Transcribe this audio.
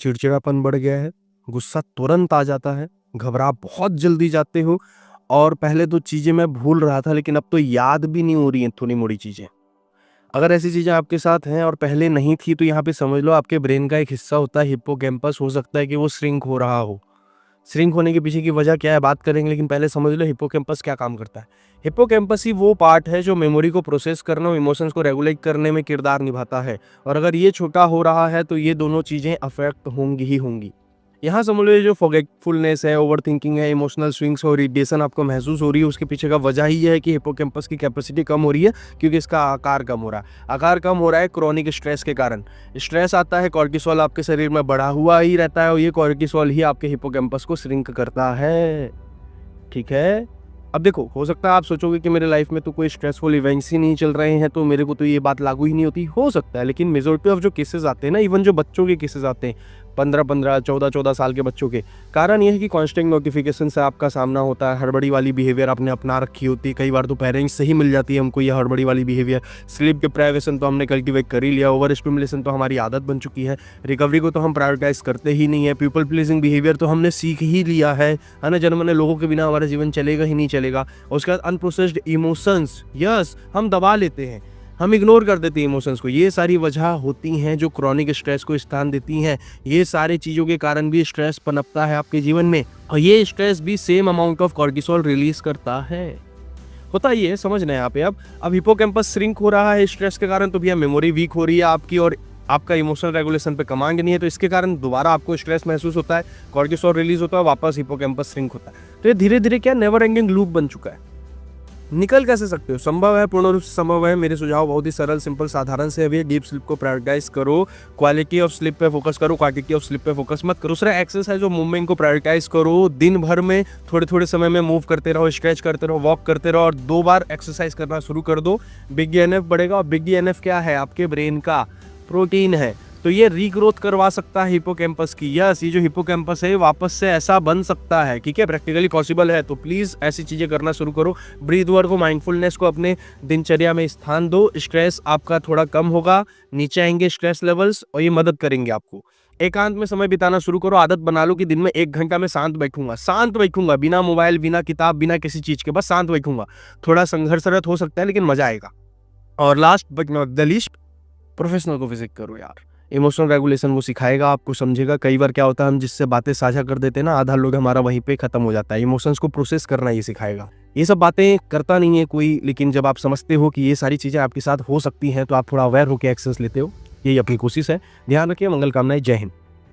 चिड़चिड़ापन बढ़ गया है, गुस्सा तुरंत आ जाता है, घबरा बहुत जल्दी जाते हो और पहले तो चीज़ें मैं भूल रहा था लेकिन अब तो याद भी नहीं हो रही हैं थोड़ी-मोड़ी चीज़ें। अगर ऐसी चीज़ें आपके साथ हैं और पहले नहीं थी तो यहाँ पे समझ लो आपके ब्रेन का एक हिस्सा होता है हिप्पोकैम्पस, हो सकता है कि वो श्रिंक हो रहा हो। श्रिंक होने के पीछे की वजह क्या है बात करेंगे, लेकिन पहले समझ लो हिप्पोकैम्पस क्या काम करता है। हिप्पोकैम्पस ही वो पार्ट है जो मेमोरी को प्रोसेस करने और इमोशंस को रेगुलेट करने में किरदार निभाता है, और अगर ये छोटा हो रहा है तो ये दोनों चीज़ें अफेक्ट होंगी ही होंगी। यहाँ समझ लो ये जो फॉरगेटफुलनेस है, ओवरथिंकिंग है, इमोशनल स्विंग्स और इरिटेशन आपको महसूस हो रही है, उसके पीछे का वजह ही है कि हिप्पोकैम्पस की कैपेसिटी कम हो रही है, क्योंकि इसका आकार कम हो रहा है। आकार कम हो रहा है क्रोनिक स्ट्रेस के कारण। स्ट्रेस आता है, कॉर्टिसोल आपके शरीर में बढ़ा हुआ ही रहता है और ये कॉर्टिसोल ही आपके हिप्पोकैम्पस को श्रिंक करता है। ठीक है, अब देखो, हो सकता है आप सोचोगे कि मेरे लाइफ में तो कोई स्ट्रेसफुल इवेंट्स ही नहीं चल रहे हैं तो मेरे को तो ये बात लागू ही नहीं होती। हो सकता है, लेकिन मेजॉरिटी ऑफ जो केसेस आते हैं ना, इवन जो बच्चों के केसेस आते हैं 15-15, 14-14 साल के बच्चों के, कारण ये है कि कांस्टेंट नोटिफिकेशन से आपका सामना होता है। हड़बड़ी वाली बिहेवियर आपने अपना रखी होती है, कई बार तो पेरेंट्स से ही मिल जाती है हमको ये हड़बड़ी वाली बिहेवियर। स्लीप डिप्राइवेशन तो हमने कल्टिवेट कर ही लिया, ओवर स्टिमुलेशन तो हमारी आदत बन चुकी है, रिकवरी को तो हम प्रायोरिटाइज करते ही नहीं है, पीपल प्लीजिंग बिहेवियर तो हमने सीख ही लिया है ना, जन्मने लोगों के बिना हमारा जीवन चलेगा ही नहीं चलेगा। और उसके बाद अनप्रोसेस्ड इमोशंस, यस, हम दबा लेते हैं, हम इग्नोर कर देते हैं इमोशंस को। ये सारी वजह होती हैं जो क्रॉनिक स्ट्रेस को स्थान देती हैं। ये सारी चीज़ों के कारण भी स्ट्रेस पनपता है आपके जीवन में, और ये स्ट्रेस भी same amount of cortisol release करता है। होता ये है, समझना है यहाँ पे। अब हिप्पोकैम्पस श्रिंक हो रहा है स्ट्रेस के कारण, तो भैया मेमोरी वीक हो रही है आपकी और आपका इमोशनल रेगुलेशन पे कमांड नहीं है, तो इसके कारण दोबारा आपको स्ट्रेस महसूस होता है, कॉर्टिसोल रिलीज होता है, वापस हिप्पोकैम्पस श्रिंक होता है। तो ये धीरे धीरे क्या नेवर एंडिंग लूप बन चुका है। निकल कैसे सकते हो? संभव है, पूर्ण रूप से संभव है। मेरे सुझाव बहुत ही सरल, सिंपल, साधारण से है। डीप स्लीप को प्रायोरिटाइज करो, क्वालिटी ऑफ स्लीप पे फोकस करो, क्वांटिटी ऑफ स्लीप पे फोकस मत करो। दूसरा, एक्सरसाइज और मूवमेंट को प्रायोरिटाइज करो। दिन भर में थोड़े थोड़े समय में मूव करते रहो, स्ट्रेच करते रहो, वॉक करते रहो, और 2 बार एक्सरसाइज करना शुरू कर दो। बिग ENF बढ़ेगा, और बिग ENF क्या है? आपके ब्रेन का प्रोटीन है, तो ये रीग्रोथ करवा सकता है हिप्पोकैम्पस की। यस, ये जो हिप्पोकैम्पस है वापस से ऐसा बन सकता है, ठीक है, प्रैक्टिकली पॉसिबल है। तो प्लीज़ ऐसी चीज़ें करना शुरू करो। ब्रीथ वर्क को, माइंडफुलनेस को अपने दिनचर्या में स्थान दो। स्ट्रेस आपका थोड़ा कम होगा, नीचे आएंगे स्ट्रेस लेवल्स, और ये मदद करेंगे आपको। एकांत में समय बिताना शुरू करो। आदत बना लो कि दिन में 1 घंटा में शांत बैठूंगा, बिना मोबाइल, बिना किताब, बिना किसी चीज़ के, बस शांत बैठूंगा। थोड़ा संघर्षरत हो सकता है लेकिन मजा आएगा। और last but not the least, professional को विजिट करो यार। इमोशनल रेगुलेशन वो सिखाएगा आपको, समझेगा। कई बार क्या होता है, हम जिससे बातें साझा कर देते हैं ना, आधा लोग हमारा वहीं पे खत्म हो जाता है। इमोशंस को प्रोसेस करना ये सिखाएगा। ये सब बातें करता नहीं है कोई, लेकिन जब आप समझते हो कि ये सारी चीज़ें आपके साथ हो सकती हैं तो आप थोड़ा अवेयर होकर एक्शंस लेते हो। यही अपनी कोशिश है। ध्यान रखिए, मंगल कामनाएं, जय हिंद।